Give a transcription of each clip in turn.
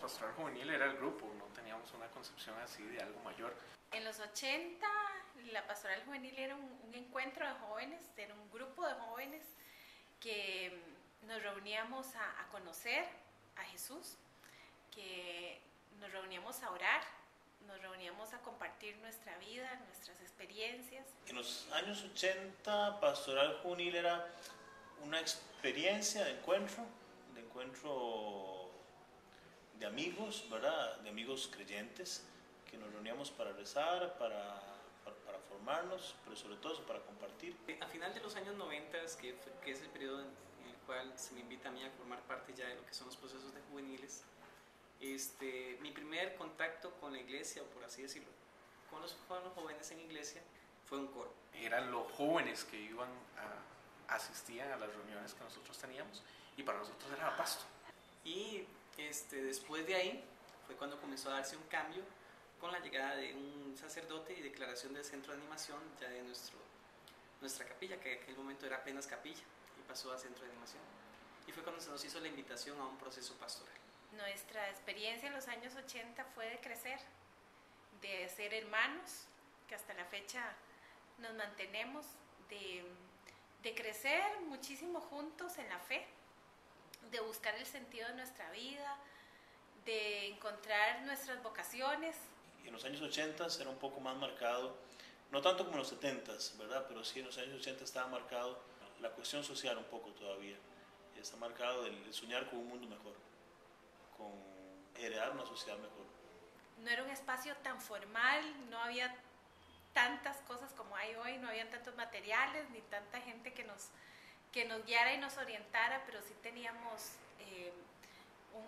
Pastoral Juvenil era el grupo, no teníamos una concepción así de algo mayor. En los 80, la Pastoral Juvenil era un encuentro de jóvenes, era un grupo de jóvenes que nos reuníamos a conocer a Jesús, que nos reuníamos a orar, nos reuníamos a compartir nuestra vida, nuestras experiencias. En los años 80, Pastoral Juvenil era una experiencia de encuentro de amigos, ¿verdad? De amigos creyentes, que nos reuníamos para rezar, para formarnos, pero sobre todo para compartir. A final de los años 90, que es el periodo en el cual se me invita a mí a formar parte ya de lo que son los procesos de juveniles, mi primer contacto con la iglesia, o por así decirlo, con los jóvenes en iglesia, fue un coro. Eran los jóvenes que asistían a las reuniones que nosotros teníamos, y para nosotros era pasto. Y después de ahí fue cuando comenzó a darse un cambio con la llegada de un sacerdote y declaración del centro de animación ya de nuestra capilla, que en aquel momento era apenas capilla y pasó a centro de animación. Y fue cuando se nos hizo la invitación a un proceso pastoral. Nuestra experiencia en los años 80 fue de crecer, de ser hermanos, que hasta la fecha nos mantenemos, de crecer muchísimo juntos en la fe, de buscar el sentido de nuestra vida, de encontrar nuestras vocaciones. En los años 80 era un poco más marcado, no tanto como en los 70, ¿verdad? Pero sí en los años 80 estaba marcado la cuestión social un poco todavía. Está marcado el soñar con un mundo mejor, con heredar una sociedad mejor. No era un espacio tan formal, no había tantas cosas como hay hoy, no habían tantos materiales ni tanta gente que nos guiara y nos orientara, pero sí teníamos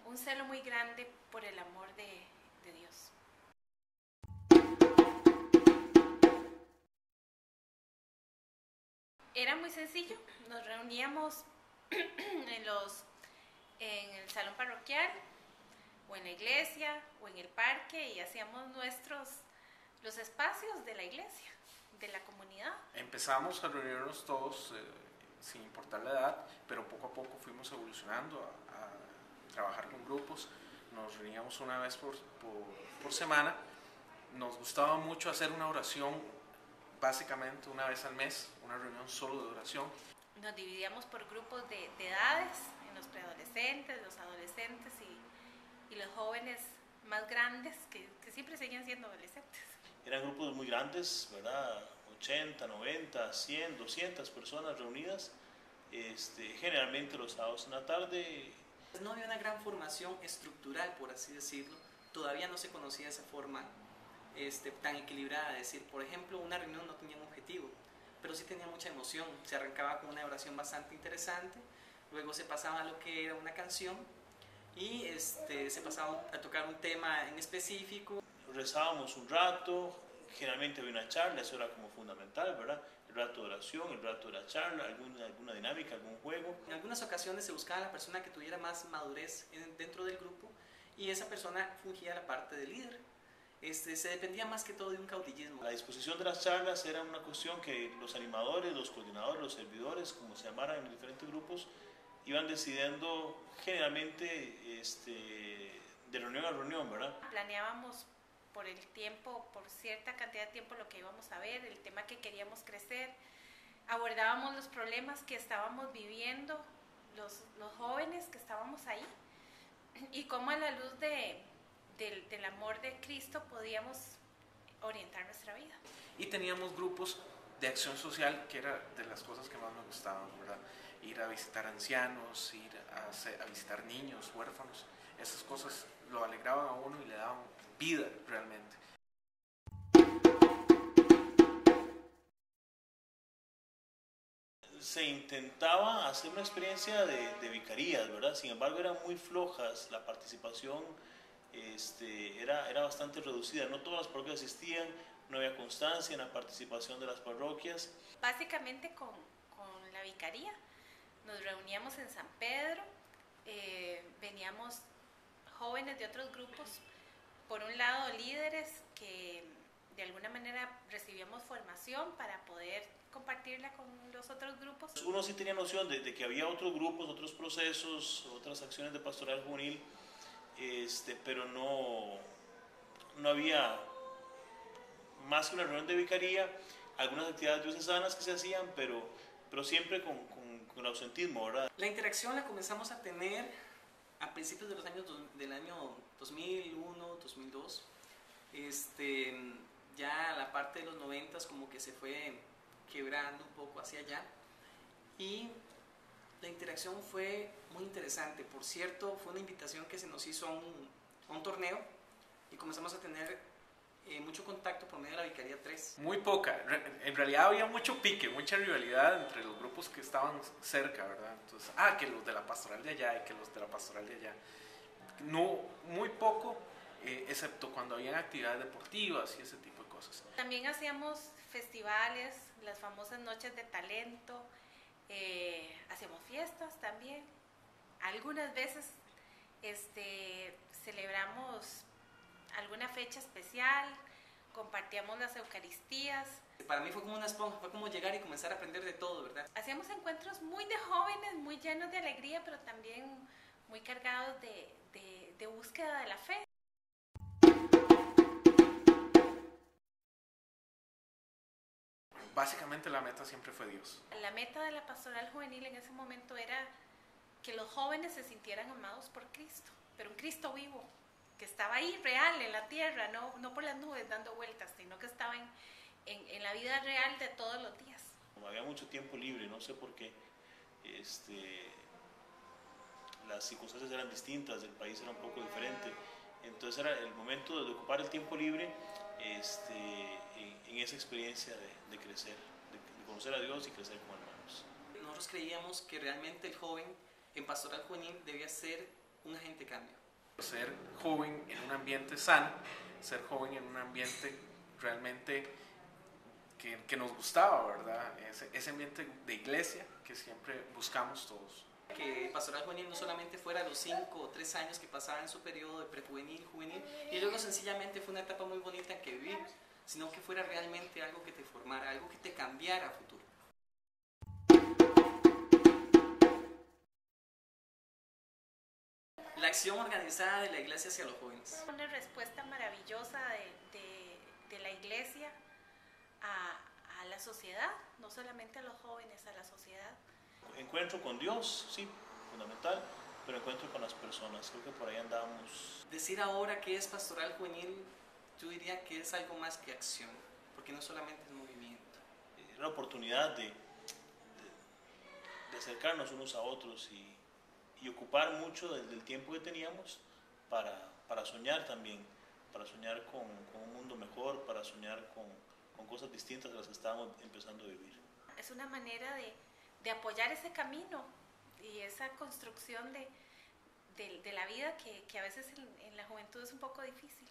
un celo muy grande por el amor de Dios. Era muy sencillo, nos reuníamos en el salón parroquial, o en la iglesia, o en el parque, y hacíamos los espacios de la iglesia, de la comunidad. Empezamos a reunirnos todos sin importar la edad, pero poco a poco fuimos evolucionando a trabajar con grupos. Nos reuníamos una vez por semana. Nos gustaba mucho hacer una oración, básicamente una vez al mes, una reunión solo de oración. Nos dividíamos por grupos de edades, en los preadolescentes, los adolescentes y los jóvenes más grandes, que siempre seguían siendo adolescentes. Eran grupos muy grandes, ¿verdad? 80, 90, 100, 200 personas reunidas, generalmente los sábados en la tarde. No había una gran formación estructural, por así decirlo. Todavía no se conocía esa forma tan equilibrada. Es decir, por ejemplo, una reunión no tenía un objetivo, pero sí tenía mucha emoción. Se arrancaba con una oración bastante interesante, luego se pasaba a lo que era una canción y se pasaba a tocar un tema en específico. Rezábamos un rato, generalmente había una charla, eso era como fundamental, ¿verdad? El rato de oración, el rato de la charla, alguna dinámica, algún juego. En algunas ocasiones se buscaba la persona que tuviera más madurez dentro del grupo y esa persona fungía la parte de líder. Se dependía más que todo de un caudillismo. La disposición de las charlas era una cuestión que los animadores, los coordinadores, los servidores, como se llamaran en los diferentes grupos, iban decidiendo generalmente de reunión a reunión, ¿verdad? Planeábamos por el tiempo, por cierta cantidad de tiempo lo que íbamos a ver, el tema que queríamos crecer, abordábamos los problemas que estábamos viviendo, los jóvenes que estábamos ahí, y cómo a la luz del amor de Cristo podíamos orientar nuestra vida. Y teníamos grupos de acción social, que era de las cosas que más me gustaban, ¿verdad? Ir a visitar ancianos, ir a visitar niños, huérfanos. Esas cosas lo alegraban a uno y le daban vida realmente. Se intentaba hacer una experiencia de vicarías, ¿verdad? Sin embargo, eran muy flojas, la participación era bastante reducida. No todas las parroquias asistían, no había constancia en la participación de las parroquias. Básicamente con la vicaría nos reuníamos en San Pedro, veníamos jóvenes de otros grupos, por un lado líderes que de alguna manera recibíamos formación para poder compartirla con los otros grupos. Uno sí tenía noción de que había otros grupos, otros procesos, otras acciones de pastoral juvenil pero no había más que una reunión de vicaría, algunas actividades diocesanas que se hacían, pero siempre con ausentismo, ¿verdad? La interacción la comenzamos a tener a principios de los años del año 2001, 2002. Ya la parte de los 90 como que se fue quebrando un poco hacia allá, y la interacción fue muy interesante. Por cierto, fue una invitación que se nos hizo a un torneo, y comenzamos a tener mucho contacto por medio de la Vicaría 3. Muy poca, en realidad había mucho pique, mucha rivalidad entre los grupos que estaban cerca, ¿verdad? Entonces, que los de la pastoral de allá y que los de la pastoral de allá. No, muy poco, excepto cuando habían actividades deportivas y ese tipo de cosas. También hacíamos festivales, las famosas noches de talento, hacíamos fiestas también. Algunas veces celebramos alguna fecha especial, compartíamos las Eucaristías. Para mí fue como una esponja, fue como llegar y comenzar a aprender de todo, ¿verdad? Hacíamos encuentros muy de jóvenes, muy llenos de alegría, pero también muy cargados de búsqueda de la fe. Básicamente la meta siempre fue Dios. La meta de la pastoral juvenil en ese momento era que los jóvenes se sintieran amados por Cristo, pero un Cristo vivo, que estaba ahí real en la tierra, no por las nubes dando vueltas, sino que estaba en la vida real de todos los días. Como había mucho tiempo libre, no sé por qué, las circunstancias eran distintas, el país era un poco diferente, entonces era el momento de ocupar el tiempo libre en esa experiencia de crecer, de conocer a Dios y crecer como hermanos. Nosotros creíamos que realmente el joven en pastoral juvenil debía ser un agente de cambio. Ser joven en un ambiente sano, ser joven en un ambiente realmente que nos gustaba, ¿verdad? Ese ambiente de iglesia que siempre buscamos todos. Que pastoral juvenil no solamente fuera los 5 o 3 años que pasaba en su periodo de prejuvenil, juvenil, y luego sencillamente fue una etapa muy bonita que vivimos, sino que fuera realmente algo que te formara, algo que te cambiara a futuro. La acción organizada de la iglesia hacia los jóvenes. Una respuesta maravillosa de la iglesia a la sociedad, no solamente a los jóvenes, a la sociedad. Encuentro con Dios, sí, fundamental, pero encuentro con las personas, creo que por ahí andamos. Decir ahora que es pastoral juvenil, yo diría que es algo más que acción, porque no solamente es movimiento. Era la oportunidad de acercarnos unos a otros y ocupar mucho del tiempo que teníamos para soñar también, para soñar con un mundo mejor, para soñar con cosas distintas de las que estábamos empezando a vivir. Es una manera de apoyar ese camino y esa construcción de la vida que a veces en la juventud es un poco difícil.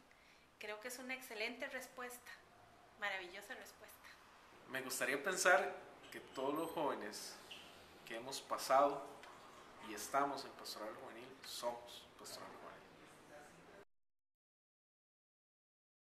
Creo que es una excelente respuesta, maravillosa respuesta. Me gustaría pensar que todos los jóvenes que hemos pasado y estamos en pastoral juvenil somos pastoral